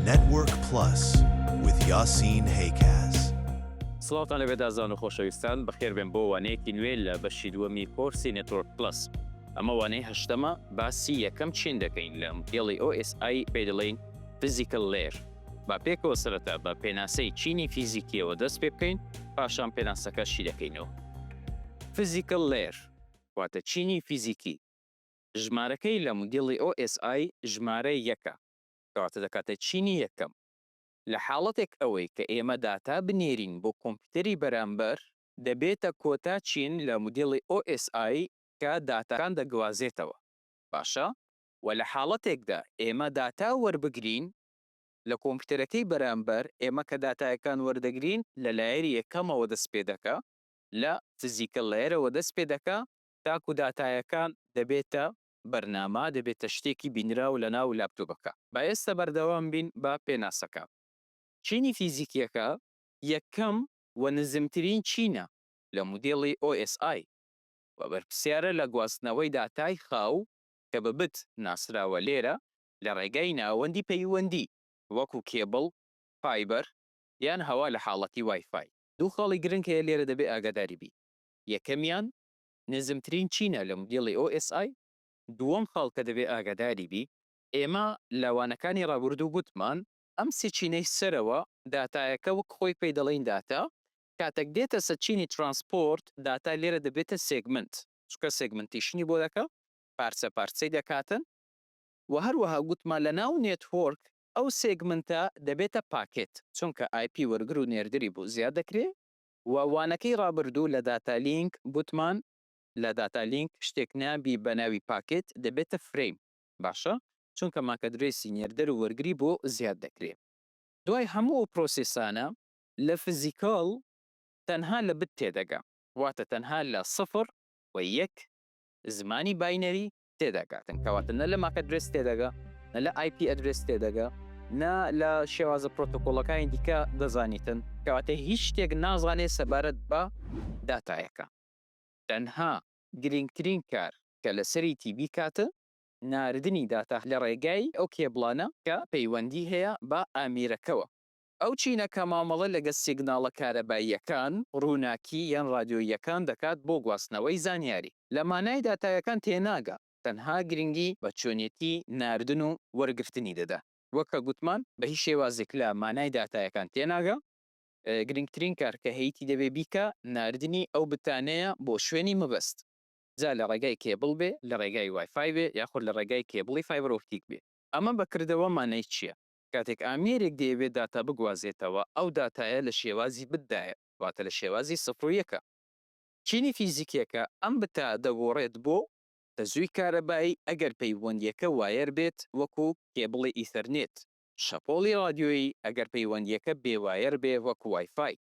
Network Plus with Yassine Haykaz. سڵاوتان لەبێ دازان و خۆشەویستان بەخێر بێن بۆ وانەیەکی نوێ لە بەشی دووەمی کۆرسی نێتوۆرک پلس. ئەمە وانەی هەشتەمە باسی یەکەم چین دەکەین لە مۆدێڵی OSI پێ دەڵێن فیزیکل لێر. با پێکەوە سەرەتا بە پێناسەی چینی فیزیکیەوە دەست پێ بکەین پاشان پێناسەکەشی دەکەینەوە. فیزیکل لێر واتە چینی فیزیکی. ژمارەکەی لە مۆدێڵی OSI ژمارە یەکە کەواتە دەکاتە چینی یەکەم. لە حاڵەتێک ئەوەی کە ئێمە داتا بنێرین بۆ کۆمپیوتەری بەرامبەر دەبێتە کۆتا چین لە مۆدێڵی OSI کە داتاکان دەگوازێتەوە. باشە؟ و لە حاڵەتێکدا ئێمە داتا وەربگرین لە کۆمپیوتەرەکەی بەرامبەر ئێمە کە داتایەکان وەردەگرین لە لایەری یەکەمەوە دەست پێ دەکا لە فیزیکل لایەرەوە دەست پێ دەکا تاکو داتایەکان دەبێتە بەرنامە دەبێتە شتێکی بینراو لە ناو لاپتۆپەکە. با ئێستا بەردەوام بین بە پێناسەکە. چینی فیزیکیەکە یەکەم و نزمترین چینە لە مۆدێڵی OSI و بەرپرسیارە لە گواستنەوەی داتای خاو کە بە بت ناسراوە لێرە لە ڕێگای ناوەندی پەیوەندی وەکو کێبڵ، فایبەر یان هەوا لە حاڵەتی وایفای. دوو خاڵی گرنگ هەیە لێرە دەبێ ئاگاداری بی. یەکەمیان نزمترین چینە لە مۆدێڵی OSI. دووەم خاڵ کە دەبێ ئاگاداری بی ئێمە لەوانەکانی ڕابردوو گوتمان ئەم سێ چینەی سەرەوە داتایەکە وەک خۆی پێی دەڵێن داتا کاتێک دێتە سەر چینی ترانسپۆرت داتا لێرە دەبێتە سێگمنت چکە سێگمنتیشنی بۆ دەکە پارچە پارچەی دەکاتن و هەروەها گوتمان لە ناو نێتوۆرک ئەو سێگمنتە دەبێتە پاکێت چونکە IP وەرگر و نێردری بۆ زیاد دەکرێت و وانەکەی ڕابردوو لە داتا لینک گوتمان لە داتا لینک شتێک نابی بە ناوی پاکێت دەبێتە فریم. باشە؟ چونکە ماکە درێسی نێردەر و وەرگری بۆ زیاد دەکرێت. دوای هەموو ئەو پرۆسێسانە لە فیزیکال تەنها لە بت تێدەگا واتە تەنها لە 0 و 1 زمانی باینەری تێدەگاتن کەواتە نە لە ماکە درێس تێدەگا نە لە IP ئەدرێس تێدەگا نە لە شێوازە پرۆتۆکۆڵەکانی دیکە دەزانیتن کەواتە هیچ شتێک نازانێت سەبارەت بە داتایەکە. تەنها گرنگترین کار کە لەسەری تیبی کاتە ناردنی داتا لە ڕێگای ئەو کێبڵانە کە پەیوەندی هەیە بە ئامێرەکەوە. ئەو چینەکە مامەڵە لەگە سیگناڵە کارەباییەکان ڕووناکی یان رادیۆیەکان دەکات بۆ گواستنەوەی زانیاری. لە مانای داتایەکان تێناگا تەنها گرنگی بە چۆنیەتی ناردن و وەرگرتنی دەدا. وەکە گوتمان بە هیچ شێوازێک لە مانای داتایەکان تێناگا گرنگترین کار کە هەیەی دەبێ بیکە ناردنی ئەو بتانەیە بۆ شوێنی مەبەست. جا لە ڕێگای کێبڵ بێ لە ڕێگای وایفای بێ یاخود لە ڕێگای کێبڵی فایبەر ئۆپتیک بێ. ئەمە بەکردەوە مانای چییە؟ کاتێک ئامێرێک دەیەوێت داتا بگوازێتەوە ئەو داتایە لە شێوازی بتدایە واتە لە شێوازی 0 چینی فیزیکیەکە ئەم بتە دەگۆڕێت بۆ دەزووی کارەبایی ئەگەر پەیوەندیەکە وایر بێت وەکو کێبڵی ئیتەرنێت، شەپۆڵی رادیۆیی ئەگەر پەیوەندیەکە بێوایر بێ وەکو وایفای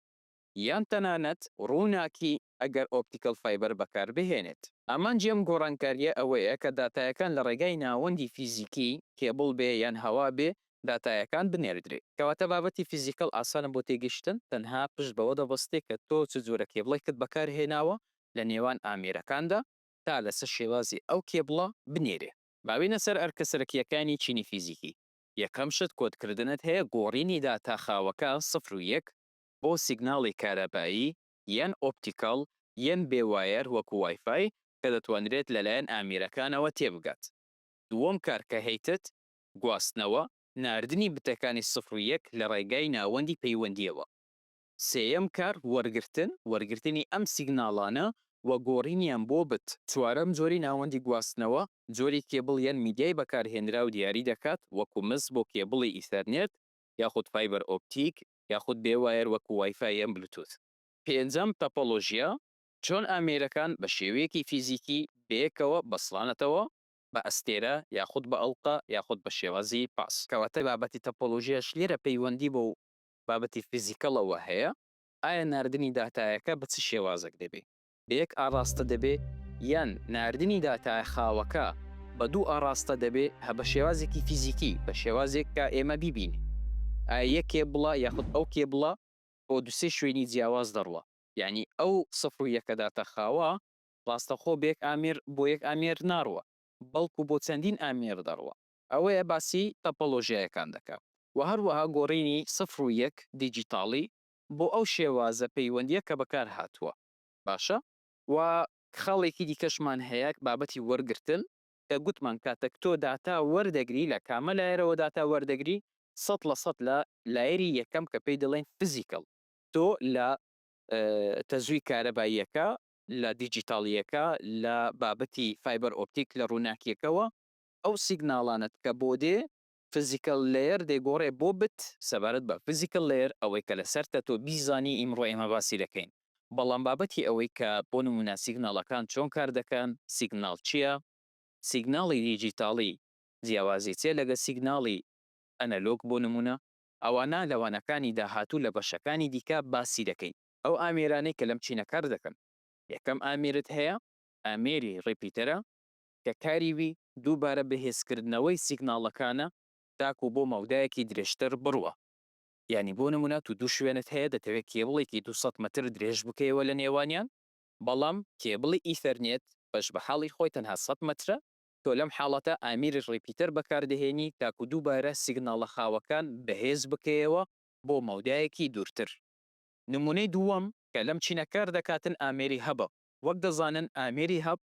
یان تەنانەت ڕووناکی ئەگەر ئۆپتیکل فایبەر بەکار بهێنێت. ئەمان جێم گۆڕانکاریە ئەوەیە کە داتایەکان لە ڕێگای ناوەندی فیزیکی کێبڵ بێ یان هەوا بێ داتایەکان بنێردرێت. کەواتە بابەتی فیزیکل ئاسانە بۆ تێگەشتن تەنها پشت بەوە دەبەستێت کە تۆ چ جۆرە کێبڵێکت بەکارهێناوە لە نێوان ئامێرەکاندا تا لەسەر شێوازی ئەو کێبڵە بنێرێ. باوینە سەر ئەرکە سەرەکیەکانی چینی فیزیکی. یەکەم شت کۆدکردنت هەیە گۆڕینی داتا خاوەکە 0 و 1 بۆ سیگناڵی کارەبایی یان ئۆپتیکال یان بێوایر وەکو وایفای کە دەتوانرێت لەلایەن ئامێرەکانەوە تێبگات. دووەم کار کە هەیتت گواستنەوە ناردنی بتەکانی 0 و 1 لە ڕێگای ناوەندی پەیوەندیەوە. سێیەم کار وەرگرتنی ئەم سیگناڵانە و گۆڕینیان بۆ بت. چوارەم جۆری ناوەندی گواستنەوە جۆری کێبڵ یان میدیای بەکارهێنرا و دیاری دەکات وەکو مس بۆ کێبڵی ئیتەرنێت یاخود فایبەر ئۆپتیک یاخود بێوایر وەکو وایفای یان بلوتوث. پێنجەم تەپۆلۆژیە چۆن ئامێرەکان بە شێوەیەکی فیزیکی بەیەکەوە بەسڵانەتەوە بە ئەستێرە یاخود بە ئەڵقە یاخود بە شێوازی پاس. کەواتە بابەتی تەپۆلۆژیەش لێرە پەیوەندی بۆ بابەتی فیزیکەڵەوە هەیە. ئایا ناردنی داتایەکە بە چ شێوازێک دەبێ؟ بە یەک ئاڕاستە دەبێ یان ناردنی داتای خاوەکە بە دوو ئاڕاستە دەبێ هە بە شێوازێکی فیزیکی بە شێوازێک کە ئێمە بیبین. ئایا یەک کێبڵە یاخود ئەو کێبڵە بۆ دوسێ شوێنی جیاواز دەڕوە. یعنی ئەو 0 و 1 داتە خاوە ڕاستەخۆ بە یەک ئامێر بۆ یەک ئامێر ناڕوە بەڵکو بۆ چەندین ئامێر دەڕوە. ئەوەیە باسی تەپۆلۆژیایەکان دەکات. و هەروەها گۆڕینی 01 دیجیتاڵی بۆ ئەو شێوازە پەیوەندیە کە بەکار هاتووە باشە و خەڵێکی دیکەشمان هەیە بابەتی وەرگرتن کە گوتمان کاتێک تۆ داتا وەردەگری لە کامە لایەرەوە داتا وەردەگری 100% لە لایەری یەکەم کە پێی دەڵێن فیزیکەڵ تۆ لە تەزووی کارەباییەکە لە دیجیتاڵیەکە لە بابەتی فایبەر ئۆپتیک لە ڕووناکیەکەوە ئەو سیگناڵانت کە بۆ دێ فیزیکەل لێر دێگۆڕێ بۆ بت سەبارەت بە فیزیکەل لێر ئەوەی کە لەسەرتە تۆ بیزانی ئیمڕۆ ئێمە باسی دەکەین بەڵام بابەتی ئەوەی کە بۆ نمونە سیگناڵەکان چۆن کار دەکەن سیگناڵ چییە سیگناڵی دیجیتاڵی جیاوازی چێ لەگە سیگناڵی ئەنەلۆگ بۆ نمونە ئەوانە لەوانەکانی داهاتوو لە بەشەکانی دیکە باسی دەکەین ئەو ئامێرانەی کە لەم چینە کار دەکەن یەکەم ئامێرت هەیە ئامێری ڕیپیتەرە کە کاریوی دووبارە بەهێزکردنەوەی سیگناڵەکانە تاکو بۆ مەودایەکی درێژتر بڕوە یعنی بۆ نمونە تو دوو شوێنت هەیە دەتەوێت کێبڵێکی 200 متر درێژ بکەیەوە لە نێوانیان بەڵام کێبڵی ئیثەرنێت بەش بە حاڵی خۆی تەنها 100 مترە تۆ لەم حاڵەتە ئامیری ڕیپیتەر بەکاردەهێنی تاکو دووبارە سیگناڵە خاوەکان بەهێز بکەیەوە بۆ مەودایەکی دوورتر نمونەی دووەم کە لەم چینە کار دەکاتن ئامێری هەبە وەک دەزانن ئامێری هەب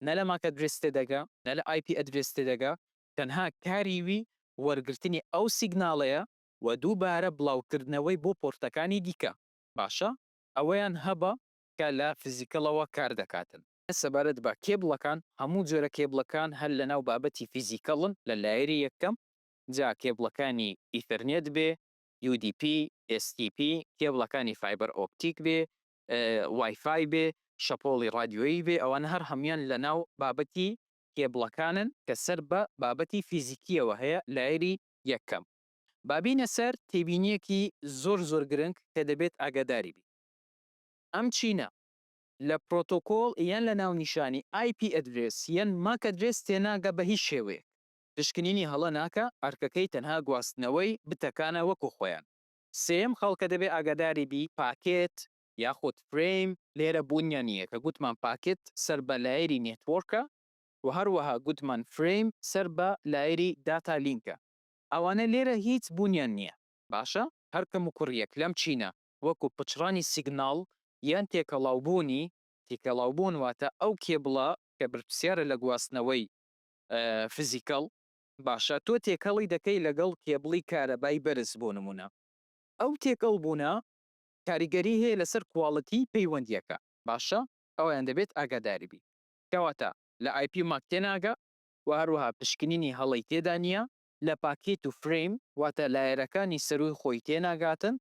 نە لە ماک ئەدرێس تێدەگا نە لە IP ئەدرێس تێدەگا تەنها کاریوی وەرگرتنی ئەو سیگناڵەیە و دووبارە بڵاوکردنەوەی بۆ پۆرتەکانی دیکە باشە ئەوەیان هەبە کە لە فیزیکەڵەوە کار دەکاتن سەبارەت بە کێبڵەکان هەموو جۆرە کێبڵەکان هەر لەناو بابەتی فیزیکەڵن لە لایەری یەکەم جا کێبڵەکانی ئیثەرنێت بێ UDP STP کێبڵەکانی فایبەر ئۆپتیک بێ وایفای بێ شەپۆڵی رادیۆیی بێ ئەوان هەر هەمویان لەناو بابەتی کێبڵەکانن کە سەر بە بابەتی فیزیکیەوە هەیە لایەری یەکەم بابینە سەر تێبینیەکی زۆر گرنگ کە دەبێت ئاگاداری بی ئەم چینە لە پرۆتۆکۆڵ یان لە ناونیشانی IP ئەدرێس یان ماک ئەدرێس تێناگە بە هیچ شێوەیەک پشکنینی هەڵە ناکە ئەرکەکەی تەنها گواستنەوەی بتەکانە وەکو خۆیان سێم خەڵکە دەبێت ئاگاداری بی پاکێت یاخود فریم لێرە بوونیە نییە کە گوتمان پاکێت سەر بە لایەری نێتوۆرکە و هەروەها گوتمان فریم سەر بە لایەری داتا لینکە ئەوانە لێرە هیچ بوونیان نییە باشە هەرکەم و کوڕیەک لەم چینە وەکو پچڕانی سیگناڵ یان تێکەڵاوبوونی تێکەڵاوبوون واتە ئەو کێبڵە کە برپسیارە لە گواستنەوەی فیزیکەڵ باشە تۆ تێکەڵی دەکەی لەگەڵ کێبڵی کارەبای بەرز بۆ نمونە ئەو تێکەڵ بوونە کاریگەری هەیە لەسەر کوواڵەتی پەیوەندیەکە باشە ئەویان دەبێت ئاگاداری بی کەواتە لە IP ماک تێناگە و هەروەها پشکنینی هەڵی تێدا نییە لە پاکێت و فریم واتە لایەرەکانی سەروی خۆی تێناگاتن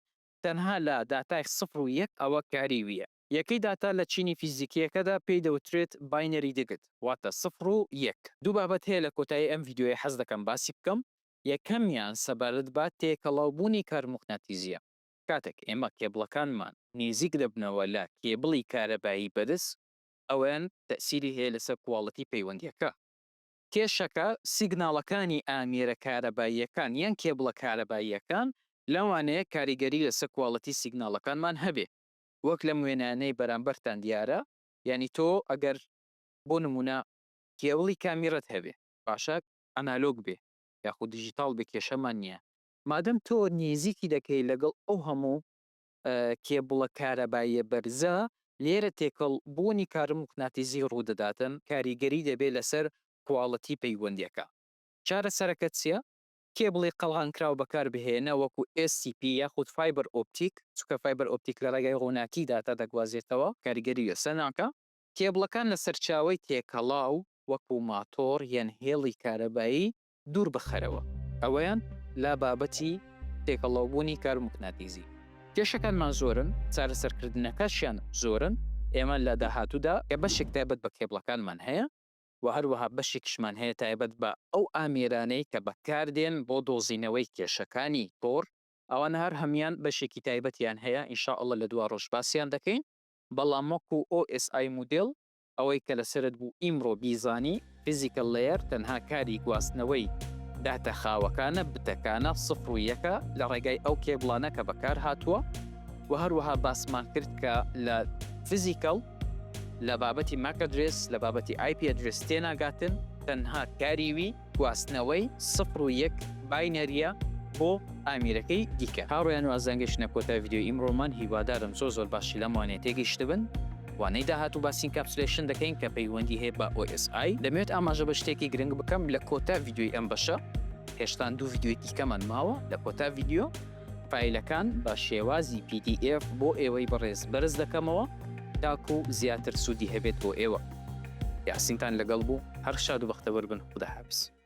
تەنها لە داتای 01 ئەوە کاریویە یەکەی داتا لە چینی فیزیکیەکەدا پێی دەوترێت باینەری دەگت واتە 01 دوو بابەت هەیە لە کۆتایی ئەم ڤیددیۆی حەز دەکەم باسی بکەم یەکەمیان سەبارەت بە تێکەڵاوبوونی کارموقناتیزیە کاتێک ئێمە کێبڵەکانمان نێزیک دەبنەوە لە کێبڵی کارەبایی بەرز ئەوەن تەسیری هەیە لەسەر کوواڵەتی پەیوەندیەکە کێشەکە سیگناڵەکانی ئامێرە کارەباییەکان یان کێبڵە کارەباییەکان لەوانەیە کاریگەری لەسەر کوواڵەتی سیگناڵەکانمان هەبێ وەک لە وێنانەی بەرامبەرتان دیارە ینی تۆ ئەگەر بۆ نمونە کێبڵی کامیرەت هەبێ باشە ئەنالۆگ بێ یاخود دیجیتاڵ بێ کێشەمان نییە مادەم تۆ نێزیکی دەکەی لەگەڵ ئەو هەموو کێبڵە کارەباییە بەرزە لێرە تێکەڵ بوونی کارموقناتیزی ڕوودەداتن کاریگەری دەبێت لەسەر کوواڵەتی پەیوەندیەکە چارە سەرەکە چییە کێبڵی قەڵغانکراو بەکار بهێنە وەکو STP یاخود فایبەر ئۆپتیک چکە فایبەر ئۆپتیک لە ڕێگای ڕووناکی داتا دەگوازێتەوە کاریگەری لەسە ناکە کێبڵەکان لە سەرچاوی تێکەڵاو وەکو ماتۆر یان هێڵی کارەبایی دوور بخەرەوە ئەوەیان لا بابەتی تێکەڵاوبوونی کارموقناتیزی کێشەکانمان زۆرن چارەسەرکردنەکەشیان زۆرن ئێمە لە داهاتوودا کە بەشێک تایبەت بە کێبڵەکانمان هەیە و هەروەها بەشێکشمان هەیە تایبەت بە ئەو ئامێرانەی کە بەکاردێن بۆ دۆزینەوەی کێشەکانی تۆڕ ئەوان هەر هەمان بەشێکی تایبەتیان هەیە ئینشاءالله لە دوا ڕۆژ باسییان دەکەین بەڵام وەکو OSI مودێڵ ئەوەی کە لەسرت بوو ئیمڕۆ بیزانی فیزیکەل لەیەر تەنها کاری گواستنەوەی داتە خاوەکانە بتەکانە 01 لە ڕێگای ئەو کێبڵانە کە بەکار هاتووە و هەروەها باسمان کرد کە لە فیزیکەڵ لە بابەتی ماک ئەدرێس لە بابەتی IP ئەدرێس تێناگاتن تەنها کاریوی گواستنەوەی 01 باینەریە بۆ بۆ ئامیرەکەی دیکە هاڕۆیان و ئازانگەشتە کۆتا ڤیددیۆ ئیمڕۆمان هیوادارم زۆر باشی لەموانێت تێگەیشت بن وانەی داهات و باسی کاپسولێشن دەکەین کە پەیوەندی هەیە بە OSI دەمێت ئاماژە بە شتێکی گرنگ بکەم لە کۆتا ڤیددیۆی ئەم بەشە هێشتا 2 ڤیددیۆی دیکەمان ماوە لە کۆتا ڤیددیۆ فایلەکان بە شێوازی PDF بۆ ئێوەی بەڕێز بەرز دەکەمەوە تاکو زیاتر سوودی هەبێت بۆ ئێوە یاسینتان لەگەڵ بوو هەر شاد و بەختەوەربن خوداحافظ